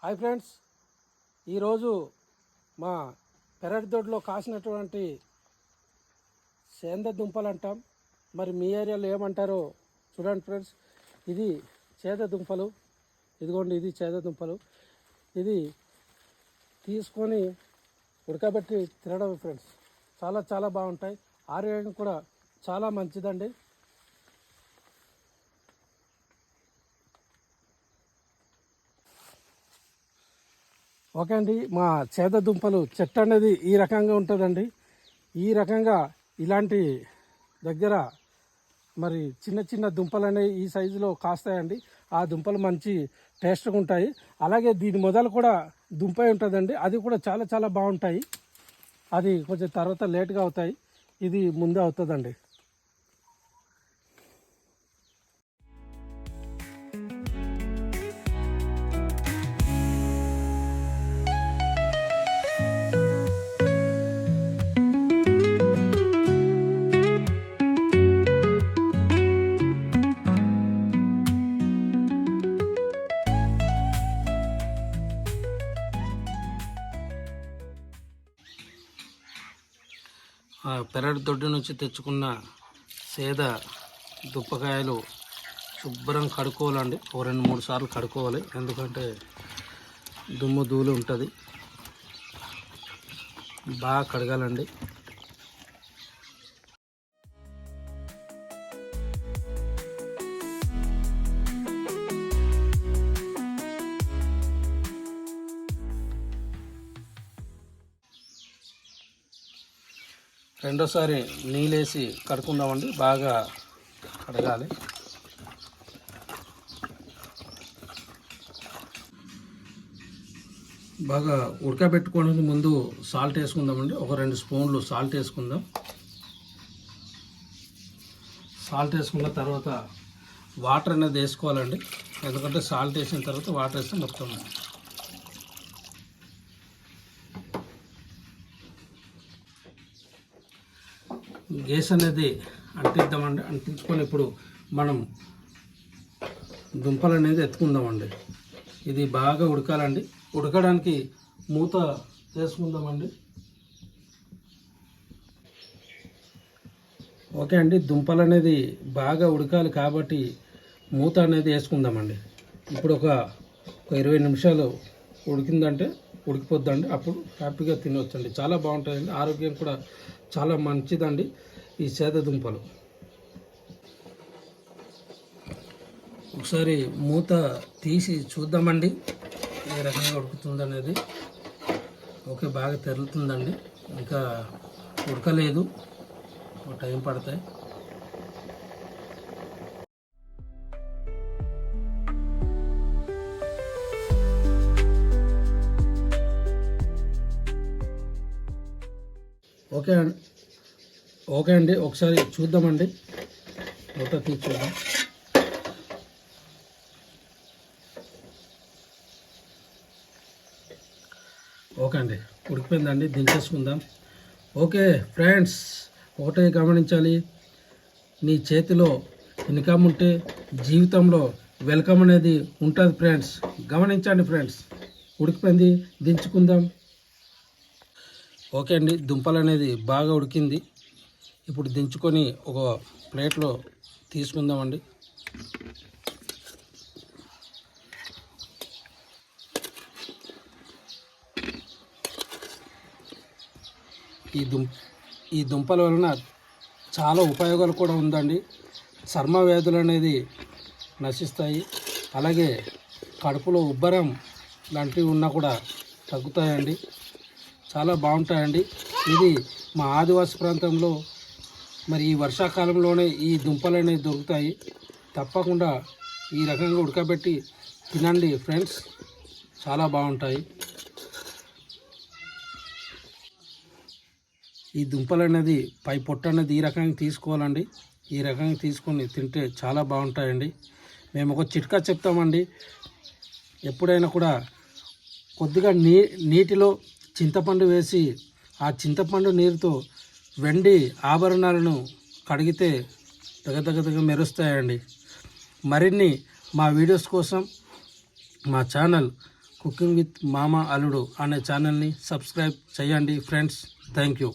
Hi friends, ఈరోజు మా పెరటి దొడ్లో కాసినటువంటి సేంద దుంపలు అంటాం. మరి మీ ఏరియాలో ఏమంటారో చూడండి ఫ్రెండ్స్. ఇది చేద దుంపలు, ఇదిగోండి ఇది చేద దుంపలు. ఇది తీసుకొని ఉడకబెట్టి తినడం ఫ్రెండ్స్, చాలా చాలా బాగుంటాయి. ఆరోగ్యం కూడా చాలా మంచిదండి. ఓకే అండి, మా చేద దుంపలు చెట్టు అనేది ఈ రకంగా ఉంటుందండి. ఈ రకంగా ఇలాంటి దగ్గర మరి చిన్న చిన్న దుంపలు అనేవి ఈ సైజులో కాస్తాయండి. ఆ దుంపలు మంచి టేస్ట్గా ఉంటాయి. అలాగే దీని మొదలు కూడా దుంపై ఉంటుందండి, అది కూడా చాలా చాలా బాగుంటాయి. అది కొంచెం తర్వాత లేట్గా అవుతాయి, ఇది ముందే అవుతుందండి. పెరటి దొడ్డి నుంచి తెచ్చుకున్న సేద దుప్పకాయలు శుభ్రం కడుక్కోవాలండి. ఒక 2-3 సార్లు కడుక్కోవాలి, ఎందుకంటే దుమ్ము ధూళి ఉంటుంది. బాగా కడగాలండి. రెండోసారి నీళ్ళేసి కడుక్కుందామండి, బాగా కడగాలి. బాగా ఉడకబెట్టుకోవడానికి ముందు సాల్ట్ వేసుకుందామండి. ఒక 2 స్పూన్లు సాల్ట్ వేసుకుందాం. సాల్ట్ వేసుకున్న తర్వాత వాటర్ అనేది వేసుకోవాలండి, ఎందుకంటే సాల్ట్ వేసిన తర్వాత వాటర్ వేస్తే మొత్తం గ్యాస్ అనేది అంటిద్దామండి. అంటించుకొని ఇప్పుడు మనం దుంపలు అనేది ఎత్తుకుందామండి. ఇది బాగా ఉడకాలండి. ఉడకడానికి మూత వేసుకుందామండి. ఓకే అండి, దుంపలు అనేది బాగా ఉడకాలి కాబట్టి మూత అనేది వేసుకుందామండి. ఇప్పుడు ఒక 20 నిమిషాలు ఉడికిందంటే ఉడికిపోద్దండి, అప్పుడు హ్యాపీగా తినవచ్చండి. చాలా బాగుంటుందండి, ఆరోగ్యం కూడా చాలా మంచిదండి ఈ చేద దుంపలు. ఒకసారి మూత తీసి చూద్దామండి ఏ రకంగా ఉడుకుతుంది అనేది. ఓకే, బాగా తెరులుతుందండి, ఇంకా ఉడకలేదు, టైం పడతాయి. ఓకే అండి, ఒకసారి చూద్దామండి, మూత తీసి చూద్దాం. ఓకే అండి, ఉడికిపోయిందండి, దించేసుకుందాం. ఓకే ఫ్రెండ్స్, ఒకటే గమనించాలి, నీ చేతిలో ఇన్కమ్ ఉంటే జీవితంలో వెల్కమ్ అనేది ఉంటుంది ఫ్రెండ్స్. గమనించండి ఫ్రెండ్స్. ఉడికిపోయింది, దించుకుందాం. ఓకే అండి, దుంపలు అనేది బాగా ఉడికింది. ఇప్పుడు దించుకొని ఒక ప్లేట్లో తీసుకుందామండి. ఈ దుంపల వలన చాలా ఉపయోగాలు కూడా ఉందండి. చర్మ వ్యాధులు అనేది నశిస్తాయి. అలాగే కడుపులో ఉబ్బరం లాంటివి ఉన్నా కూడా తగ్గుతాయండి. చాలా బాగుంటాయండి. ఇది మా ఆదివాసి ప్రాంతంలో మరి ఈ వర్షాకాలంలోనే ఈ దుంపలు అనేవి దొరుకుతాయి. తప్పకుండా ఈ రకంగా ఉడకబెట్టి తినండి ఫ్రెండ్స్, చాలా బాగుంటాయి. ఈ దుంపలు అనేది పై పొట్టు అనేది ఈ రకంగా తీసుకోవాలండి. ఈ రకంగా తీసుకొని తింటే చాలా బాగుంటాయండి. మేము ఒక చిట్కా చెప్తామండి. ఎప్పుడైనా కూడా కొద్దిగా నీటిలో చింతపండు వేసి ఆ చింతపండు నీరుతో వెండి ఆభరణాలను కడిగితే దగ్గర మెరుస్తాయండి. మరిన్ని మా వీడియోస్ కోసం మా ఛానల్ కుకింగ్ విత్ మామ అల్లుడు అనే ఛానల్ని సబ్స్క్రైబ్ చేయండి ఫ్రెండ్స్. Thank you.